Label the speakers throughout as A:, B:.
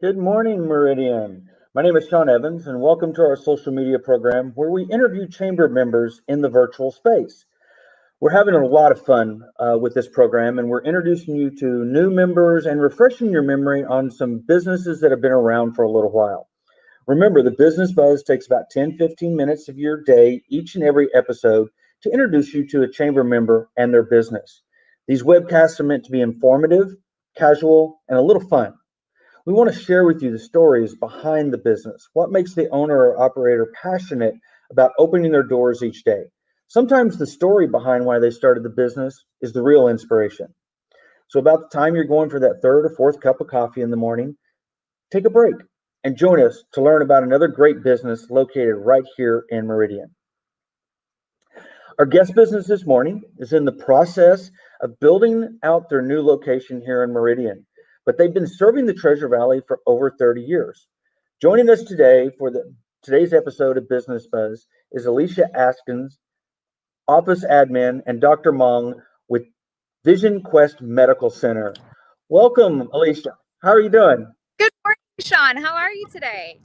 A: Good morning, Meridian. My name is Sean Evans, and welcome to our social media program where we interview chamber members in the virtual space. We're having a lot of fun with this program, and we're introducing you to new members and refreshing your memory on some businesses that have been around for a little while. Remember, the Business Buzz takes about 10-15 minutes of your day each and every episode to introduce you to a chamber member and their business. These webcasts are meant to be informative, casual, and a little fun. We want to share with you the stories behind the business, what makes the owner or operator passionate about opening their doors each day. Sometimes the story behind why they started the business is the real inspiration. So, about the time you're going for that third or fourth cup of coffee in the morning, take a break and join us to learn about another great business located right here in Meridian. Our guest business this morning is in the process of building out their new location here in Meridian, but they've been serving the Treasure Valley for over 30 years. Joining us today for today's episode of Business Buzz is Alicia Askins, office admin, and Dr. Mong with Vision Quest Medical Center. Welcome, Alicia. How are you doing?
B: Good morning, Sean. How are you today?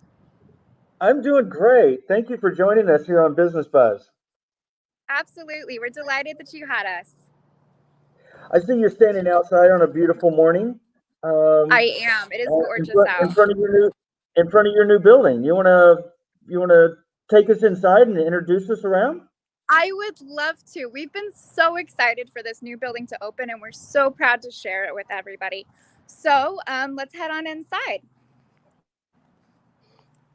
A: I'm doing great. Thank you for joining us here on Business Buzz.
B: Absolutely. We're delighted that you had us.
A: I see you're standing outside on a beautiful morning.
B: I am. It is gorgeous out.
A: In front of your new building. You wanna take us inside and introduce us around?
B: I would love to. We've been so excited for this new building to open, and we're so proud to share it with everybody. So let's head on inside.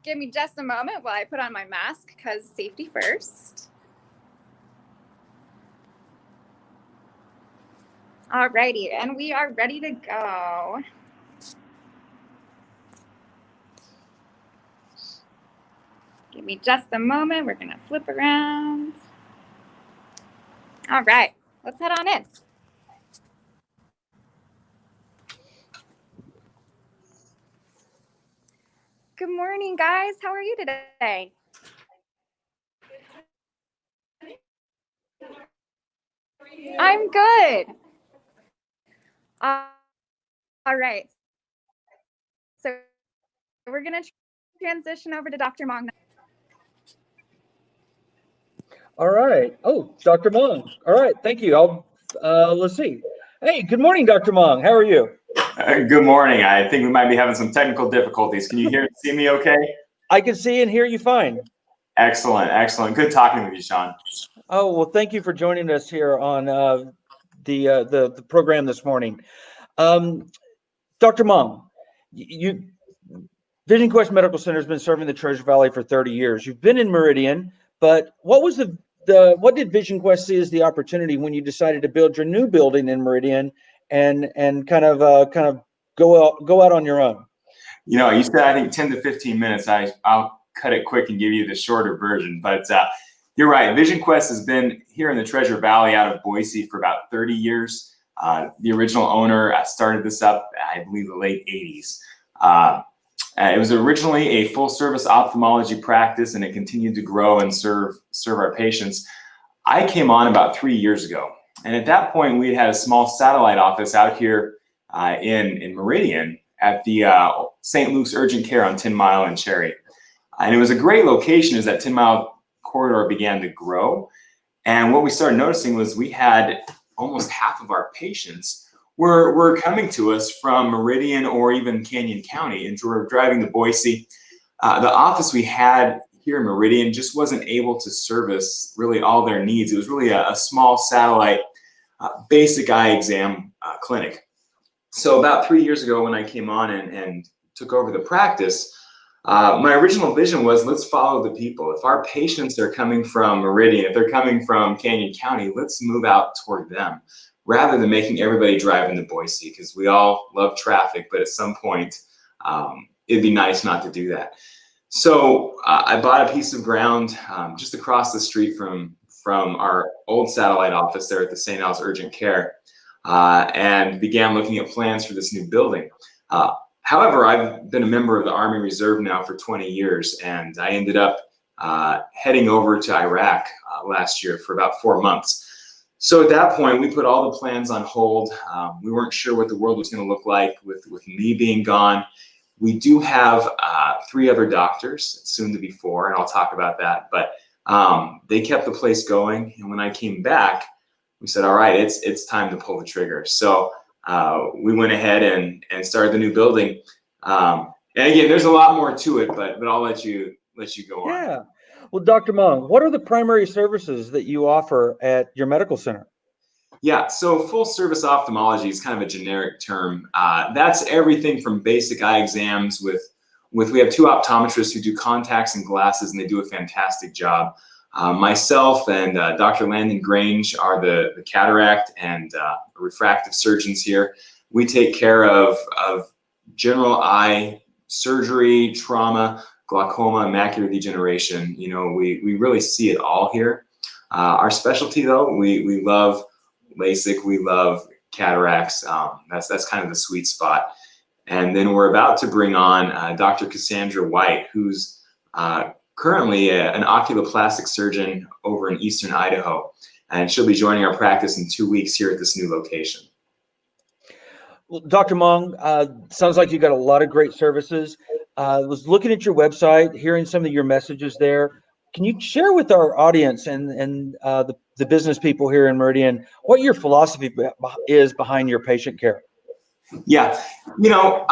B: Give me just a moment while I put on my mask, because safety first. Alrighty, and we are ready to go. Give me just a moment. We're going to flip around. All right, let's head on in. Good morning, guys. How are you today? I'm good. All right. So we're going to transition over to Dr. Mong.
A: All right. Oh, Dr. Mong. All right. Thank you. Let's see. Hey, good morning, Dr. Mong. How are you?
C: Good morning. I think we might be having some technical difficulties. Can you hear and see me okay?
A: I can see and hear you fine.
C: Excellent. Excellent. Good talking with you, Sean.
A: Oh, well, thank you for joining us here on the program this morning. Dr. Mong, Vision Quest Medical Center has been serving the Treasure Valley for 30 years. You've been in Meridian, but what was what did Vision Quest see as the opportunity when you decided to build your new building in Meridian and kind of go out on your own?
C: You know, you said I think 10 to 15 minutes. I'll cut it quick and give you the shorter version. But you're right. Vision Quest has been here in the Treasure Valley out of Boise for about 30 years. The original owner started this up, I believe, the late 80s. It was originally a full-service ophthalmology practice, and it continued to grow and serve our patients. I came on about 3 years ago, and at that point, we had a small satellite office out here in Meridian at the St. Luke's Urgent Care on 10 Mile and Cherry. And it was a great location as that 10 Mile corridor began to grow. And what we started noticing was we had almost half of our patients were coming to us from Meridian or even Canyon County, and we're driving to Boise. The office we had here in Meridian just wasn't able to service really all their needs. It was really a small satellite basic eye exam clinic. So about 3 years ago when I came on and took over the practice, my original vision was, let's follow the people. If our patients are coming from Meridian, if they're coming from Canyon County, let's move out toward them, rather than making everybody drive into Boise, because we all love traffic, but at some point, it'd be nice not to do that. So I bought a piece of ground just across the street from our old satellite office there at the St. Al's Urgent Care, and began looking at plans for this new building. However, I've been a member of the Army Reserve now for 20 years, and I ended up heading over to Iraq last year for about 4 months. So at that point, we put all the plans on hold. We weren't sure what the world was going to look like with me being gone. We do have 3 other doctors, soon to be 4, and I'll talk about that. But they kept the place going, and when I came back, we said, all right, it's time to pull the trigger. So we went ahead and started the new building. And again, there's a lot more to it, but I'll let you go on.
A: Yeah. Well, Dr. Mung, what are the primary services that you offer at your medical center?
C: Yeah, so full service ophthalmology is kind of a generic term. That's everything from basic eye exams we have 2 optometrists who do contacts and glasses, and they do a fantastic job. Myself and Dr. Landon Grange are the cataract and refractive surgeons here. We take care of general eye surgery, trauma, glaucoma, macular degeneration. You know, we really see it all here. Our specialty, though, we love LASIK, we love cataracts. That's kind of the sweet spot. And then we're about to bring on Dr. Cassandra White, who's currently an oculoplastic surgeon over in Eastern Idaho. And she'll be joining our practice in 2 weeks here at this new location.
A: Well, Dr. Mung, sounds like you got a lot of great services. I was looking at your website, hearing some of your messages there. Can you share with our audience and the business people here in Meridian what your philosophy is behind your patient care?
C: Yeah, you know,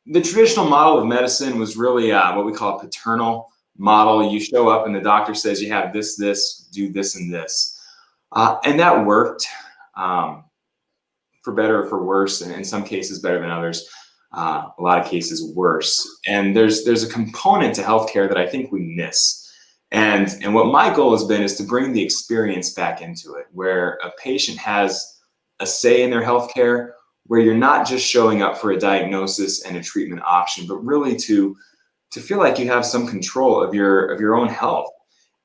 C: the traditional model of medicine was really what we call a paternal model. You show up and the doctor says you have this, do this and this. And that worked for better or for worse, and in some cases better than others. A lot of cases worse. And there's a component to healthcare that I think we miss. And what my goal has been is to bring the experience back into it, where a patient has a say in their healthcare, where you're not just showing up for a diagnosis and a treatment option, but really to feel like you have some control of your own health.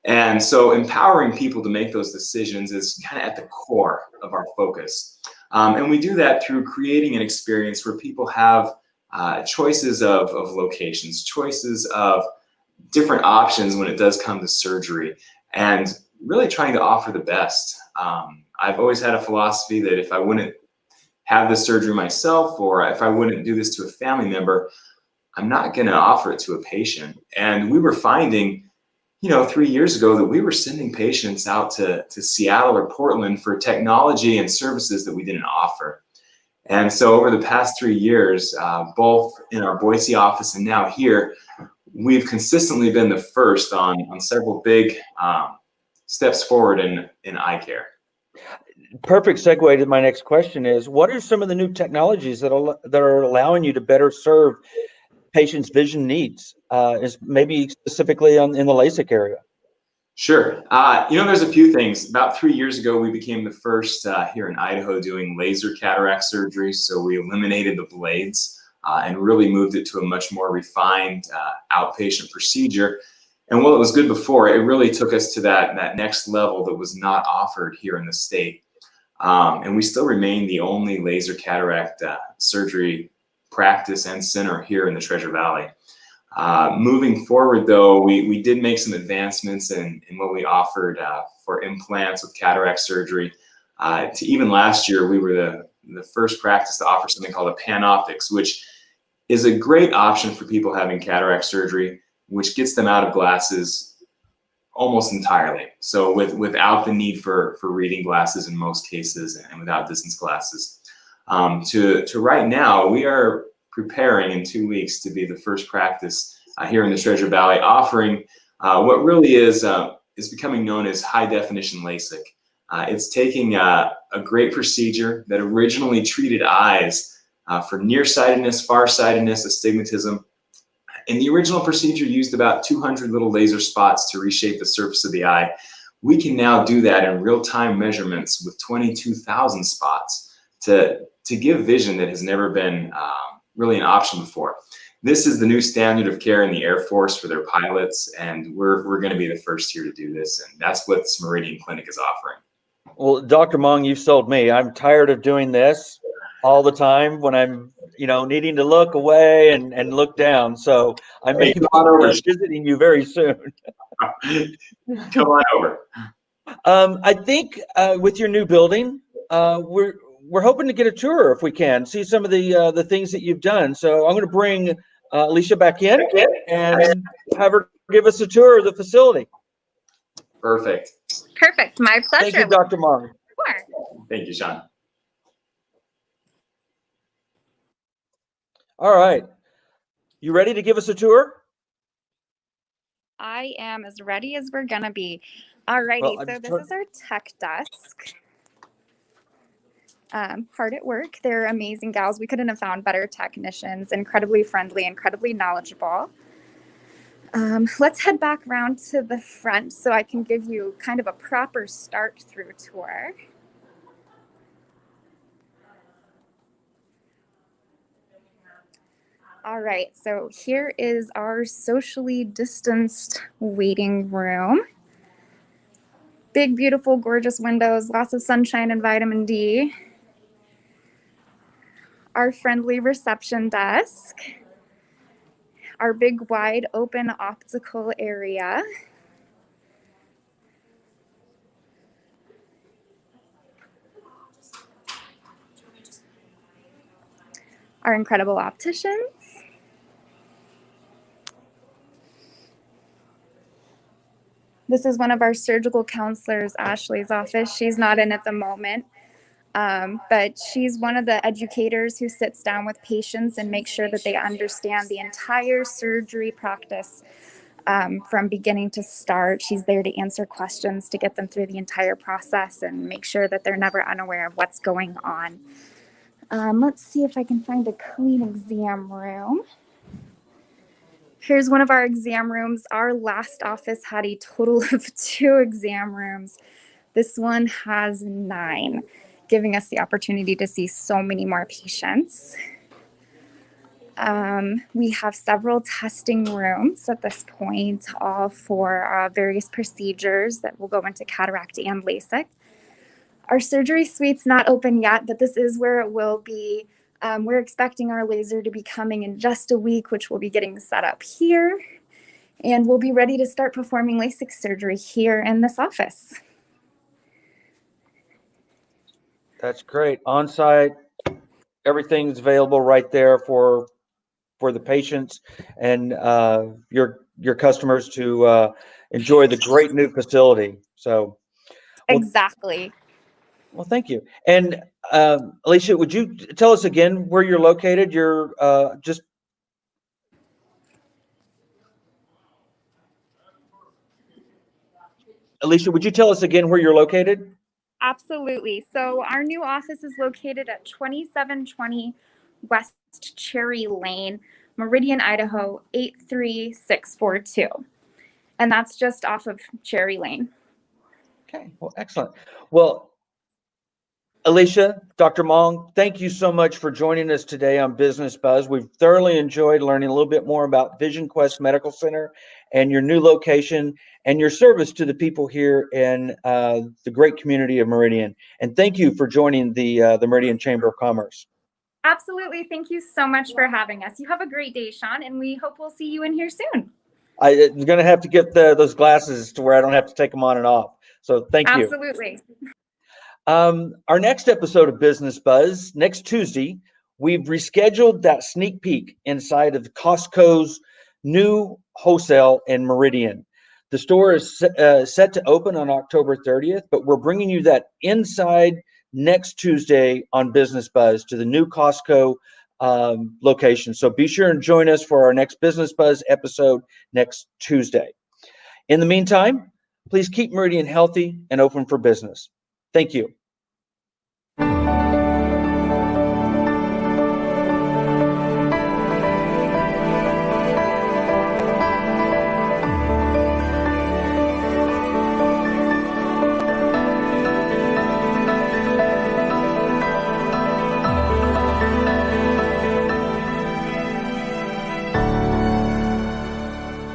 C: And so empowering people to make those decisions is kind of at the core of our focus. And we do that through creating an experience where people have choices of locations, choices of different options when it does come to surgery, and really trying to offer the best. I've always had a philosophy that if I wouldn't have this surgery myself, or if I wouldn't do this to a family member, I'm not going to offer it to a patient. And we were finding, 3 years ago that we were sending patients out to Seattle or Portland for technology and services that we didn't offer. And so over the past 3 years, both in our Boise office and now here, we've consistently been the first on several big steps forward in eye care.
A: Perfect segue to my next question is, what are some of the new technologies that are allowing you to better serve patients' vision needs, is maybe specifically in the LASIK area?
C: Sure. There's a few things. About 3 years ago, we became the first here in Idaho doing laser cataract surgery. So we eliminated the blades and really moved it to a much more refined outpatient procedure. And while it was good before, it really took us to that next level that was not offered here in the state. And we still remain the only laser cataract surgery practice and center here in the Treasure Valley. Moving forward, though, we did make some advancements in what we offered for implants with cataract surgery. To even last year, we were the first practice to offer something called a PanOptix, which is a great option for people having cataract surgery, which gets them out of glasses almost entirely. So without the need for reading glasses in most cases, and without distance glasses. To right now, we are preparing in 2 weeks to be the first practice here in the Treasure Valley, offering what really is becoming known as high definition LASIK. It's taking a great procedure that originally treated eyes for nearsightedness, farsightedness, astigmatism. And the original procedure used about 200 little laser spots to reshape the surface of the eye. We can now do that in real-time measurements with 22,000 spots to give vision that has never been really an option before. This is the new standard of care in the Air Force for their pilots, and we're going to be the first here to do this, and that's what this Meridian Clinic is offering. Well,
A: Dr. Mung, you've sold me. I'm tired of doing this all the time when I'm, needing to look away and look down. So I may be visiting you very soon.
C: Come on over.
A: I think with your new building, we're hoping to get a tour if we can, see some of the things that you've done. So I'm going to bring Alicia back in and have her give us a tour of the facility.
C: Perfect.
B: Perfect. My pleasure.
A: Thank you, Dr. Mong.
B: Sure.
C: Thank you, Sean.
A: All right. You ready to give us a tour?
B: I am as ready as we're gonna be. Alrighty,
A: Well,
B: so this is our tech desk. Hard at work. They're amazing gals. We couldn't have found better technicians. Incredibly friendly, incredibly knowledgeable. Let's head back around to the front so I can give you kind of a proper start through tour. All right, so here is our socially distanced waiting room. Big, beautiful, gorgeous windows, lots of sunshine and vitamin D. Our friendly reception desk. Our big, wide open optical area. Our incredible opticians. This is one of our surgical counselors, Ashley's office. She's not in at the moment, but she's one of the educators who sits down with patients and makes sure that they understand the entire surgery practice from beginning to start. She's there to answer questions, to get them through the entire process and make sure that they're never unaware of what's going on. Let's see if I can find a clean exam room. Here's one of our exam rooms. Our last office had a total of 2 exam rooms. This one has 9, giving us the opportunity to see so many more patients. We have several testing rooms at this point, all for various procedures that will go into cataract and LASIK. Our surgery suite's not open yet, but this is where it will be. We're expecting our laser to be coming in just a week, which we'll be getting set up here. And we'll be ready to start performing LASIK surgery here in this office.
A: That's great. On-site, everything's available right there for the patients and your customers to enjoy the great new facility. So, well,
B: Exactly.
A: Well, thank you. And Alicia, would you tell us again where you're located? You're just. Alicia, would you tell us again where you're located?
B: Absolutely. So our new office is located at 2720 West Cherry Lane, Meridian, Idaho, 83642. And that's just off of Cherry Lane.
A: Okay, well, excellent. Well, Alicia, Dr. Mong, thank you so much for joining us today on Business Buzz. We've thoroughly enjoyed learning a little bit more about Vision Quest Medical Center and your new location and your service to the people here in the great community of Meridian. And thank you for joining the Meridian Chamber of Commerce.
B: Absolutely. Thank you so much for having us. You have a great day, Sean, and we hope we'll see you in here soon.
A: I'm going to have to get those glasses to where I don't have to take them on and off. So thank you.
B: Absolutely.
A: Our next episode of Business Buzz, next Tuesday, we've rescheduled that sneak peek inside of Costco's new wholesale in Meridian. The store is set to open on October 30th, but we're bringing you that inside next Tuesday on Business Buzz to the new Costco location. So be sure and join us for our next Business Buzz episode next Tuesday. In the meantime, please keep Meridian healthy and open for business. Thank you.